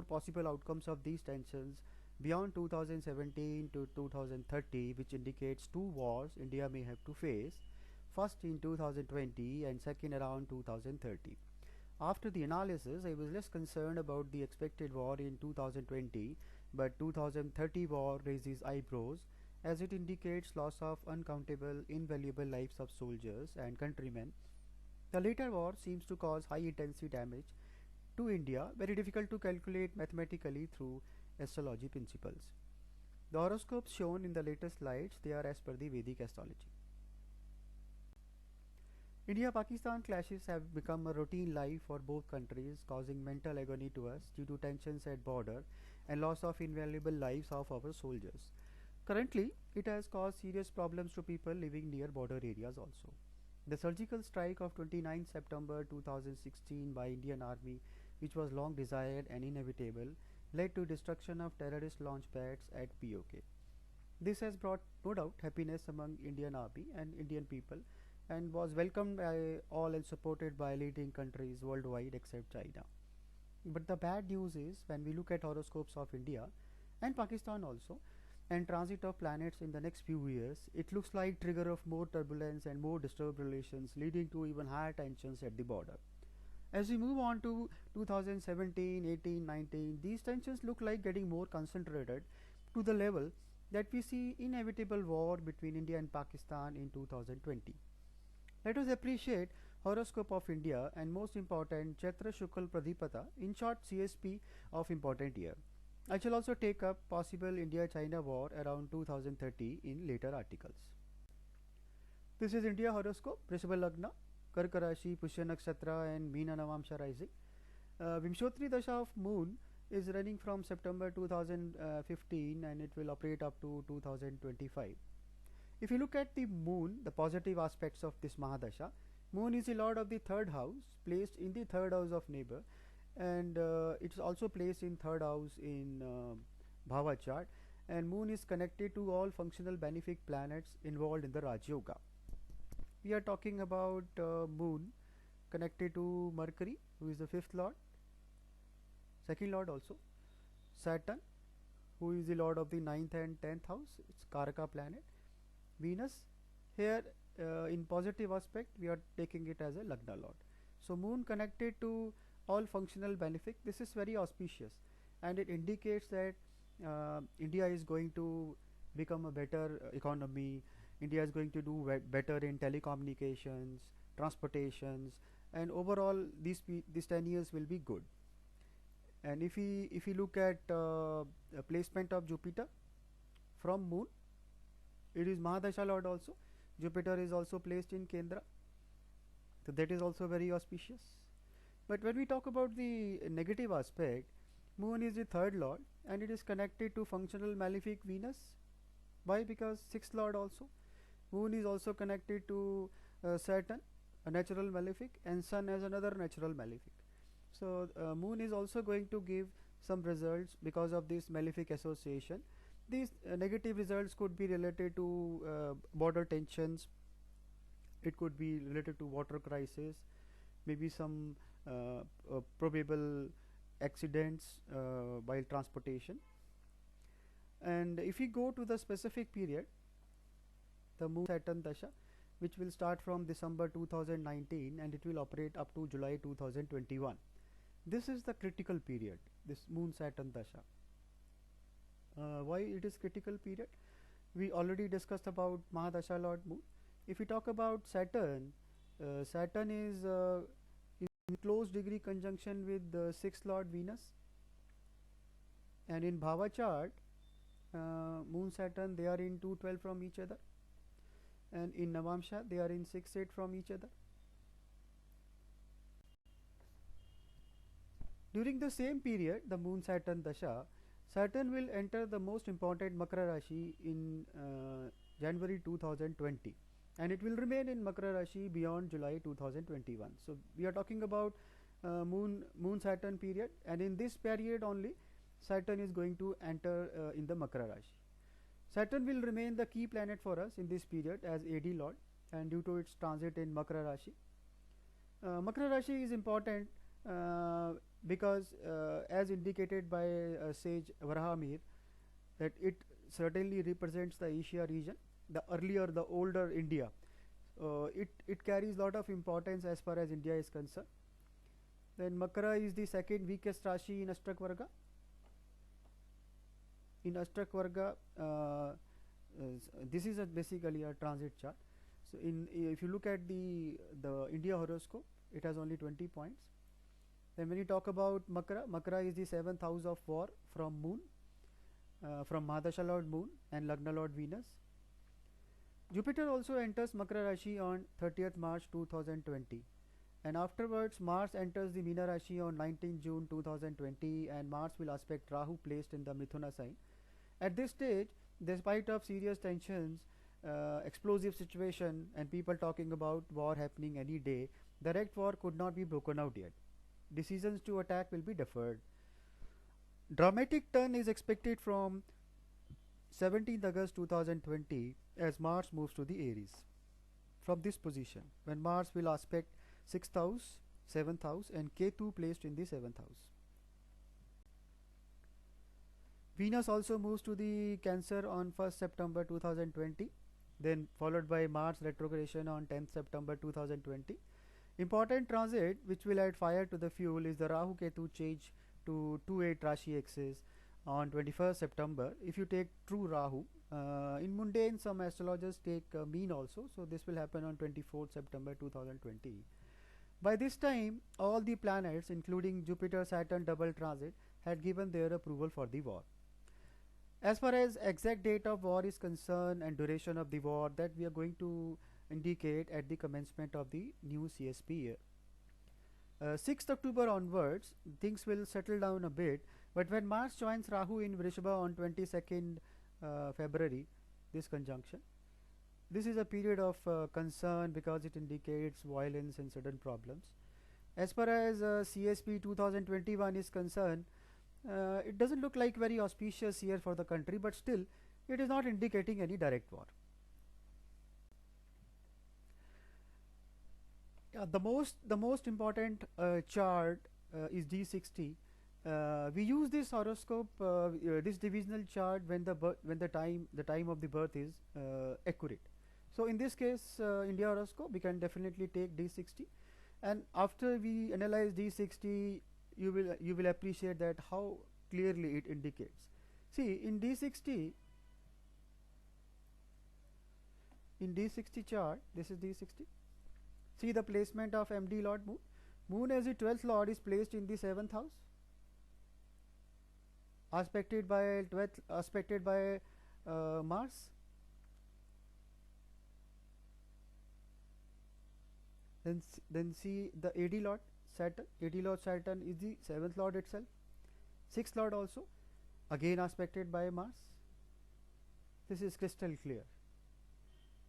possible outcomes of these tensions beyond 2017 to 2030, which indicates two wars India may have to face, first in 2020 and second around 2030. After the analysis, I was less concerned about the expected war in 2020, but 2030 war raises eyebrows as it indicates loss of uncountable, invaluable lives of soldiers and countrymen. The later war seems to cause high intensity damage to India, very difficult to calculate mathematically through astrology principles. The horoscopes shown in the latest slides, they are as per the Vedic astrology. India-Pakistan clashes have become a routine life for both countries, causing mental agony to us due to tensions at border and loss of invaluable lives of our soldiers. Currently, it has caused serious problems to people living near border areas also. The surgical strike of 29 September 2016 by Indian Army, which was long desired and inevitable, led to destruction of terrorist launch pads at POK. This has brought no doubt happiness among Indian Army and Indian people and was welcomed by all and supported by leading countries worldwide except China. But the bad news is when we look at horoscopes of India and Pakistan also and transit of planets in the next few years, it looks like trigger of more turbulence and more disturbed relations leading to even higher tensions at the border. As we move on to 2017, 18, 19, these tensions look like getting more concentrated to the level that we see inevitable war between India and Pakistan in 2020. Let us appreciate horoscope of India and most important Chaitra Shukal Pradipata, in short CSP of important year. I shall also take up possible India-China war around 2030 in later articles. This is India horoscope, Vrishabha Lagna, Karka Rashi, Pushya Nakshatra and Meena Navamsha rising. Vimshotri Dasha of Moon is running from September 2015 and it will operate up to 2025. If you look at the moon, the positive aspects of this Mahadasha, moon is the lord of the third house, placed in the third house of neighbor, and it is also placed in third house in Bhava chart, and moon is connected to all functional benefic planets involved in the Raj Yoga. We are talking about moon connected to Mercury, who is the fifth lord, second lord also, Saturn, who is the lord of the ninth and 10th house, it's Karaka planet, Venus. Here in positive aspect we are taking it as a Lagna lord. So moon connected to all functional benefic, this is very auspicious and it indicates that India is going to become a better economy. India is going to do better in telecommunications, transportations, and overall these 10 years will be good. And if we look at placement of Jupiter from moon, it is Mahadasha lord also. Jupiter is also placed in Kendra, so that is also very auspicious. But when we talk about the negative aspect, moon is the third lord and it is connected to functional malefic Venus. Why? Because sixth lord also. Moon is also connected to Saturn, a natural malefic, and sun as another natural malefic. So moon is also going to give some results because of this malefic association. These negative results could be related to border tensions, it could be related to water crisis, maybe some probable accidents while transportation. And if we go to the specific period, the moon Saturn Dasha, which will start from December 2019 and it will operate up to July 2021. This is the critical period, this moon Saturn Dasha. Why it is critical period? We already discussed about Mahadasha Lord Moon. If we talk about Saturn, Saturn is in close degree conjunction with the 6th Lord Venus, and in Bhava chart, Moon Saturn they are in 212 from each other, and in Navamsha they are in 6-8 from each other. During the same period, the Moon Saturn Dasha, Saturn will enter the most important Makara Rashi in January 2020 and it will remain in Makara Rashi beyond July 2021. So we are talking about Moon Saturn period, and in this period only Saturn is going to enter in the Makara Rashi. Saturn will remain the key planet for us in this period as AD Lord, and due to its transit in Makara Rashi. Makara Rashi is important because as indicated by sage Varahamir, that it certainly represents the Asia region, the earlier, the older India. It carries lot of importance as far as India is concerned. Then Makara is the second weakest Rashi in Ashtak Varga. In Ashtak Varga, this is basically a transit chart. So if you look at the India horoscope, it has only 20 points. Then when you talk about Makara, Makara is the 7th house of war from Moon, from Mahadasha Lord Moon and Lagna Lord Venus. Jupiter also enters Makara Rashi on 30th March 2020, and afterwards Mars enters the Meena Rashi on 19 June 2020, and Mars will aspect Rahu placed in the Mithuna sign. At this stage, despite of serious tensions, explosive situation and people talking about war happening any day, direct war could not be broken out yet. Decisions to attack will be deferred. Dramatic turn is expected from 17th August 2020 as Mars moves to the Aries. From this position, when Mars will aspect 6th house, 7th house and Ketu placed in the 7th house. Venus also moves to the Cancer on 1st September 2020, then followed by Mars retrogression on 10th September 2020. Important transit which will add fire to the fuel is the Rahu Ketu change to 2-8 Rashi axis on 21st September. If you take true Rahu, in mundane some astrologers take mean also, so this will happen on 24th September 2020. By this time, all the planets including Jupiter, Saturn double transit had given their approval for the war. As far as exact date of war is concerned and duration of the war, that we are going to indicate at the commencement of the new CSP year. 6th October onwards, things will settle down a bit, but when Mars joins Rahu in Vrishbha on 22nd February, this conjunction, this is a period of concern because it indicates violence and sudden problems. As far as CSP 2021 is concerned, it doesn't look like very auspicious year for the country, but still it is not indicating any direct war. The most important chart is D60. We use this horoscope, this divisional chart when the time of the birth is accurate. So in this case, India horoscope, we can definitely take D60, and after we analyze D60, you will appreciate that how clearly it indicates. See, in D60 chart, this is D60. See the placement of MD Lord Moon. Moon as the 12th Lord is placed in the 7th house, aspected by Mars. Then see the AD Lord Saturn. AD Lord Saturn is the 7th Lord itself. 6th Lord also, again aspected by Mars. This is crystal clear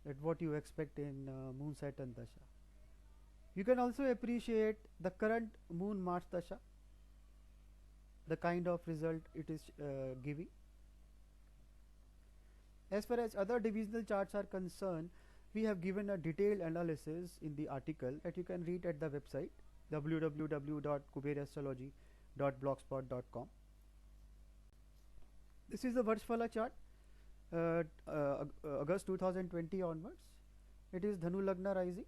that what you expect in Moon Saturn Dasha. You can also appreciate the current Moon Mars Dasha, the kind of result it is giving. As far as other divisional charts are concerned, we have given a detailed analysis in the article that you can read at the website www.kuberastrology.blogspot.com. This is the Varshfala chart, August 2020 onwards. It is Dhanu Lagna rising.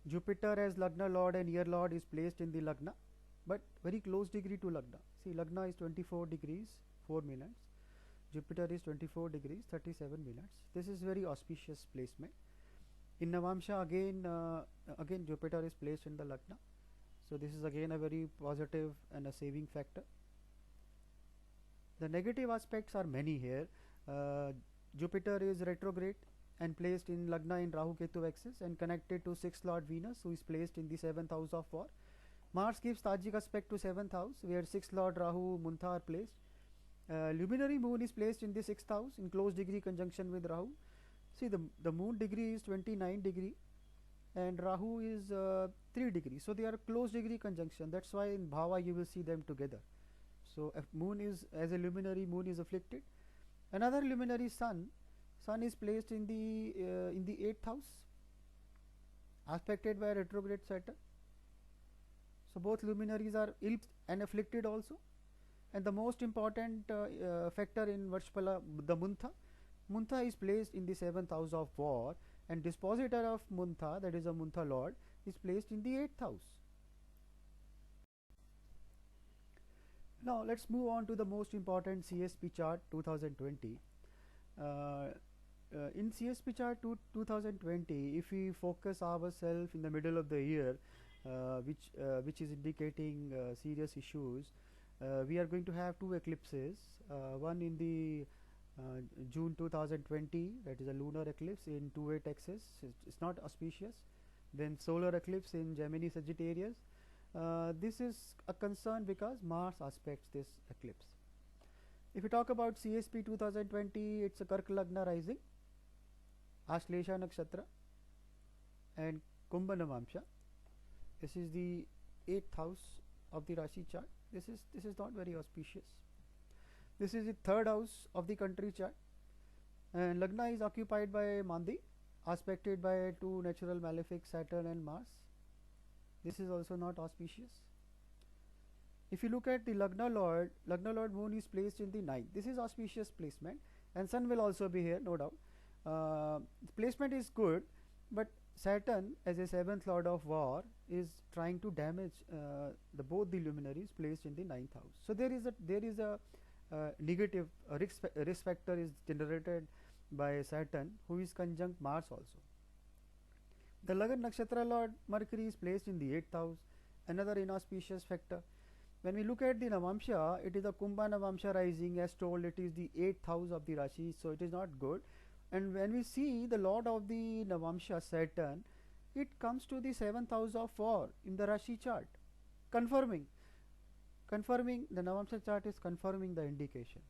Jupiter as Lagna Lord and Year Lord is placed in the Lagna, but very close degree to Lagna. See, Lagna is 24 degrees 4 minutes. Jupiter is 24 degrees 37 minutes. This is very auspicious placement. In Navamsha again Jupiter is placed in the Lagna. So this is again a very positive and a saving factor. The negative aspects are many here. Jupiter is retrograde and placed in Lagna in Rahu Ketu axis and connected to 6th Lord Venus, who is placed in the 7th house of war. Mars gives Tajik aspect to 7th house, where 6th Lord Rahu Muntha are placed. Luminary moon is placed in the 6th house in close degree conjunction with Rahu. See, the moon degree is 29 degree and Rahu is 3 degree. So they are close degree conjunction. That's why in Bhava you will see them together. So if moon is, as a luminary, moon is afflicted. Another luminary sun Sun is placed in the 8th house, aspected by retrograde Saturn. So both luminaries are ill and afflicted also. And the most important factor in Varshpala, the Muntha. Muntha is placed in the 7th house of war, and dispositor of Muntha, that is a Muntha lord, is placed in the 8th house. Now let's move on to the most important CSP chart 2020. In CSP chart 2020, if we focus ourselves in the middle of the year, which is indicating serious issues, we are going to have two eclipses, one in the June 2020, that is a lunar eclipse in 28 axis, it's not auspicious. Then solar eclipse in Gemini Sagittarius. This is a concern because Mars aspects this eclipse. If we talk about CSP 2020, it's a Karka Lagna rising, Ashlesha Nakshatra and Kumbha Navamsha. This is the 8th house of the Rashi chart. This is not very auspicious. This is the 3rd house of the country chart, and Lagna is occupied by Mandi, aspected by two natural malefic Saturn and Mars. This is also not auspicious. If you look at the Lagna Lord Moon is placed in the 9th. This is auspicious placement, and Sun will also be here, no doubt. Placement is good, but Saturn as a 7th Lord of War is trying to damage both the luminaries placed in the 9th house. So there is a negative risk factor is generated by Saturn, who is conjunct Mars also. The Lagan Nakshatra Lord Mercury is placed in the 8th house, another inauspicious factor. When we look at the Navamsha, it is a Kumbha Navamsha rising, as told it is the 8th house of the Rashi, so it is not good. And when we see the Lord of the Navamsha, Saturn, it comes to the 7th house of war in the Rashi chart, confirming the Navamsha chart is confirming the indication.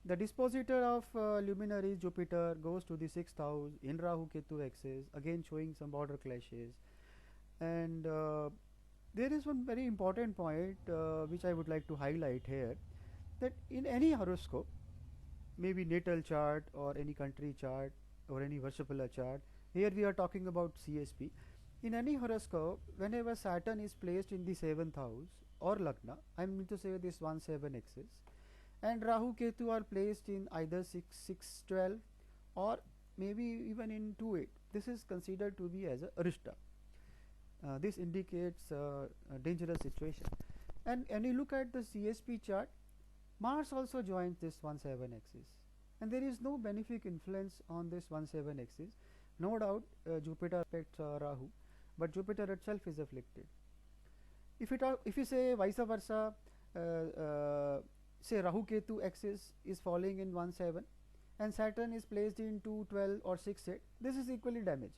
The dispositor of luminary Jupiter goes to the 6th house in Rahu Ketu axis, again showing some border clashes. And there is one very important point which I would like to highlight here, that in any horoscope, maybe natal chart or any country chart or any Varshapala chart, here we are talking about CSP. In any horoscope, whenever Saturn is placed in the 7th house or Lagna, I mean to say this 1-7 axis, and Rahu Ketu are placed in either 6-12 or maybe even in 2-8, this is considered to be as a Arishta. This indicates a dangerous situation. And when you look at the CSP chart, Mars also joins this 1-7 axis, and there is no benefic influence on this 1-7 axis. No doubt Jupiter affects Rahu, but Jupiter itself is afflicted. If you say vice versa, say Rahu Ketu axis is falling in 1-7 and Saturn is placed in 2-12 or 6-8, this is equally damaging.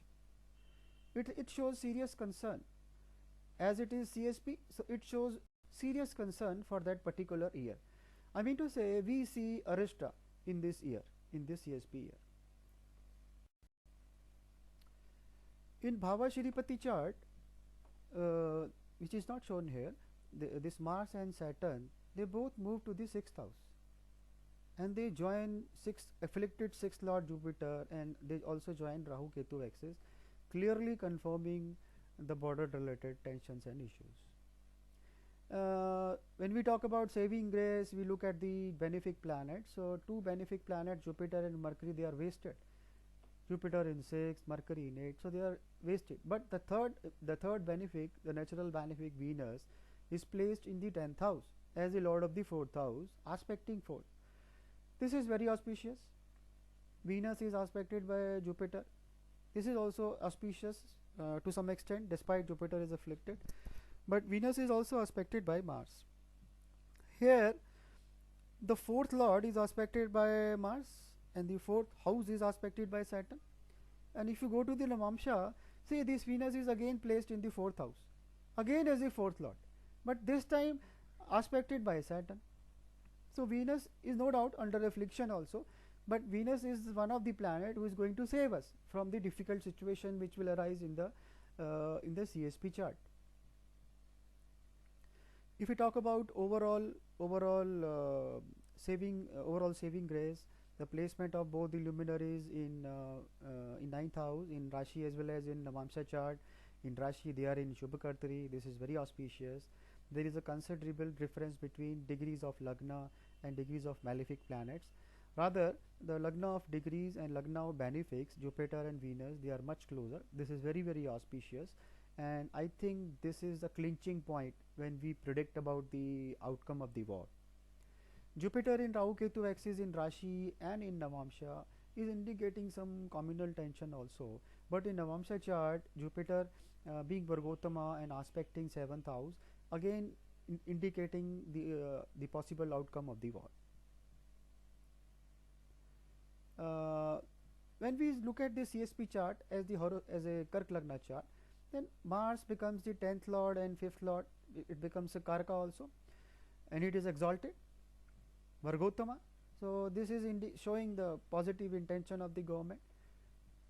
It shows serious concern. As it is CSP, so it shows serious concern for that particular year. I mean to say, we see Arishta in this year, in this CSP year. In Bhava Shripati chart, which is not shown here, this Mars and Saturn, they both move to the 6th house, and they join afflicted 6th Lord Jupiter, and they also join Rahu Ketu axis, clearly confirming the border related tensions and issues. When we talk about saving grace, we look at the benefic planets. So two benefic planets, Jupiter and Mercury, they are wasted. Jupiter in 6, Mercury in 8, so they are wasted. But the third benefic, the natural benefic Venus, is placed in the 10th house as the Lord of the 4th house, aspecting 4th. This is very auspicious. Venus is aspected by Jupiter. This is also auspicious to some extent, despite Jupiter is afflicted. But Venus is also aspected by Mars. Here, the 4th Lord is aspected by Mars, and the 4th house is aspected by Saturn. And if you go to the Navamsha, see, this Venus is again placed in the 4th house, again as the 4th Lord, but this time aspected by Saturn. So Venus is no doubt under affliction also, but Venus is one of the planet who is going to save us from the difficult situation which will arise in the CSP chart. If we talk about overall saving grace, The placement of both the luminaries in ninth house in Rashi as well as in Navamsha chart. In Rashi they are in Shubhakartari. This is very auspicious. There is a considerable difference between degrees of Lagna and degrees of malefic planets. Rather, the Lagna of degrees and Lagna of benefics, Jupiter and Venus, they are much closer. This is very very auspicious, and I think this is a clinching point when we predict about the outcome of the war. Jupiter in Rahu Ketu axis in Rashi and in Navamsha is indicating some communal tension also. But in Navamsha chart, Jupiter being Vargotama and aspecting 7th house, again indicating the possible outcome of the war. When we look at the CSP chart as a Kark Lagna chart, then Mars becomes the 10th lord and 5th lord. It becomes a Karka also, and it is exalted Vargotama. So this is showing the positive intention of the government.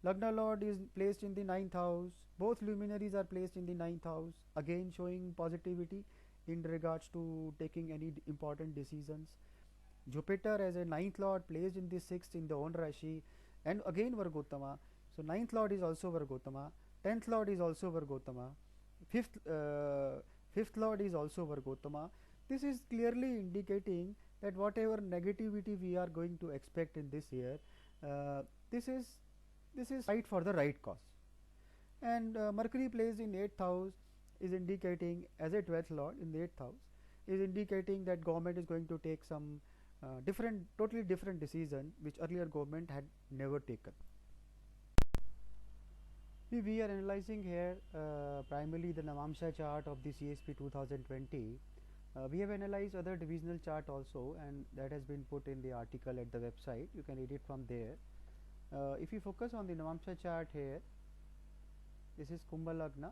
Lagna Lord is placed in the 9th house. Both luminaries are placed in the 9th house, again showing positivity in regards to taking any important decisions. Jupiter as a 9th Lord placed in the 6th in the own Rashi, and again Vargotama. So 9th Lord is also Vargotama, 10th Lord is also Vargotama, 5th Lord is also Vargotama. This is clearly indicating that whatever negativity we are going to expect in this year, this is right for the right cause. And Mercury placed in 8th house is indicating as a 12th lord in the 8th house is indicating that government is going to take some totally different decision which earlier government had never taken. We are analyzing here primarily the Navamsha chart of the CSP 2020. We have analyzed other divisional chart also, and that has been put in the article at the website. You can read it from there. If you focus on the Navamsha chart here, this is Kumbha Lagna.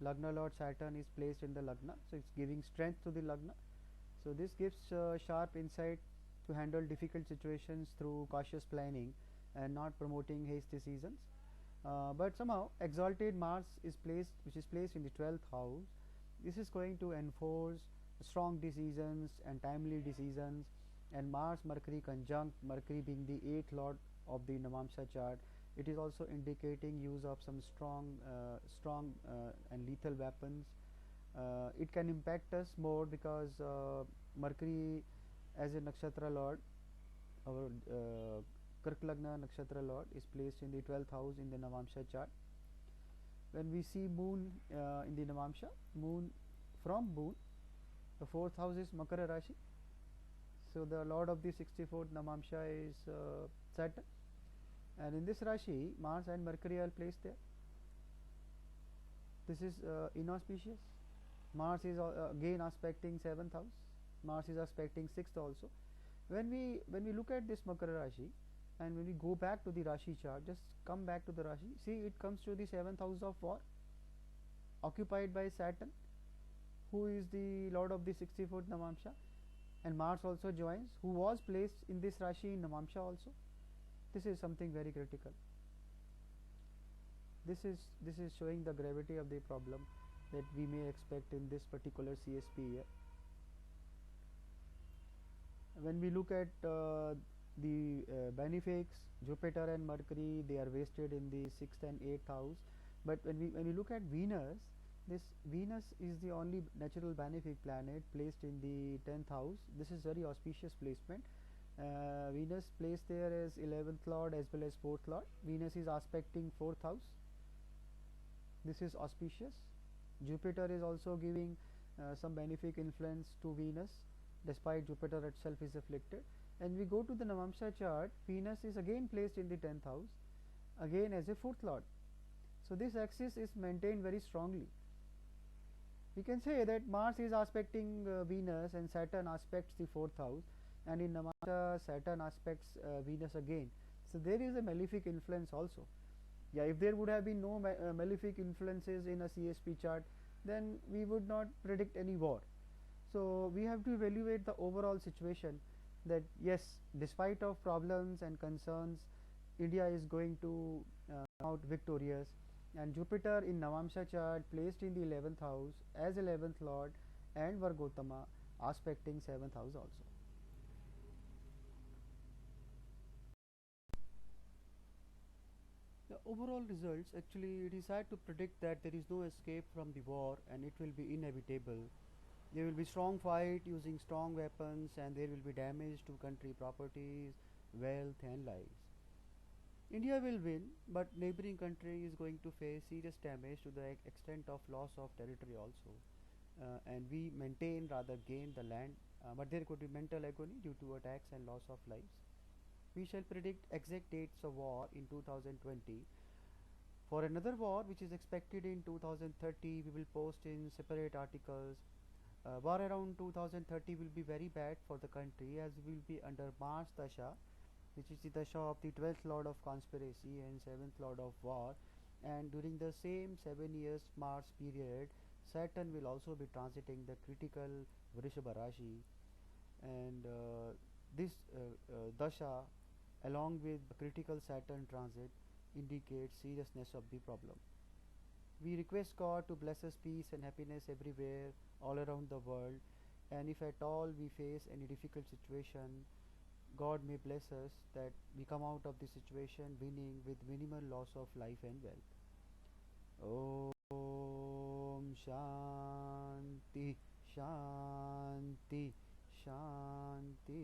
Lagna Lord Saturn is placed in the Lagna, so it's giving strength to the Lagna. So this gives sharp insight to handle difficult situations through cautious planning and not promoting hasty decisions. But somehow exalted Mars is placed, which is placed in the 12th house. This is going to enforce strong decisions and timely decisions, and Mars Mercury conjunct, Mercury being the 8th lord of the Navamsha chart, it is also indicating use of some strong and lethal weapons. It can impact us more because Mercury as a nakshatra lord, our Kark Lagna nakshatra lord, is placed in the 12th house in the Navamsha chart. When we see moon in the Navamsha, from moon, the 4th house is Makara Rashi. So the lord of the 64th Navamsha is Saturn, and in this Rashi Mars and Mercury are placed there. This is inauspicious. Mars is again aspecting 7th house. Mars is aspecting 6th also. When we look at this Makara Rashi, and when we go back to the Rashi chart, just come back to the Rashi, see it comes to the 7th house of war, occupied by Saturn, who is the lord of the 64th Navamsha, and Mars also joins, who was placed in this Rashi in Navamsha also. This is something very critical. This is showing the gravity of the problem that we may expect in this particular CSP year. When we look at the benefics, Jupiter and Mercury, they are wasted in the 6th and 8th house. But when we look at Venus, this Venus is the only natural benefic planet placed in the 10th house. This is very auspicious placement. Venus placed there as 11th lord as well as 4th lord. Venus is aspecting 4th house. This is auspicious. Jupiter is also giving some benefic influence to Venus, despite Jupiter itself is afflicted. And we go to the Navamsha chart, Venus is again placed in the 10th house, again as a 4th lord. So this axis is maintained very strongly. We can say that Mars is aspecting Venus and Saturn aspects the 4th house, and in Navamsha Saturn aspects Venus again. So there is a malefic influence also. Yeah, if there would have been no malefic influences in a CSP chart, then we would not predict any war. So we have to evaluate the overall situation, that yes, despite of problems and concerns, India is going to come out victorious. And Jupiter in Navamsha chart placed in the 11th house as 11th lord and Vargotama aspecting 7th house also. Overall results, actually it is hard to predict that there is no escape from the war and it will be inevitable. There will be strong fight using strong weapons and there will be damage to country properties, wealth and lives. India will win, but neighboring country is going to face serious damage to the extent of loss of territory also. And we maintain rather gain the land, but there could be mental agony due to attacks and loss of lives. We shall predict exact dates of war in 2020. For another war which is expected in 2030, we will post in separate articles. War around 2030 will be very bad for the country as we will be under Mars Dasha, which is the Dasha of the 12th Lord of Conspiracy and 7th Lord of War. And during the same 7 years Mars period, Saturn will also be transiting the critical Vrishabha Rashi, and this Dasha along with critical Saturn transit indicates seriousness of the problem. We request God to bless us peace and happiness everywhere, all around the world, and if at all we face any difficult situation, God may bless us that we come out of the situation winning with minimal loss of life and wealth. Om Shanti Shanti Shanti.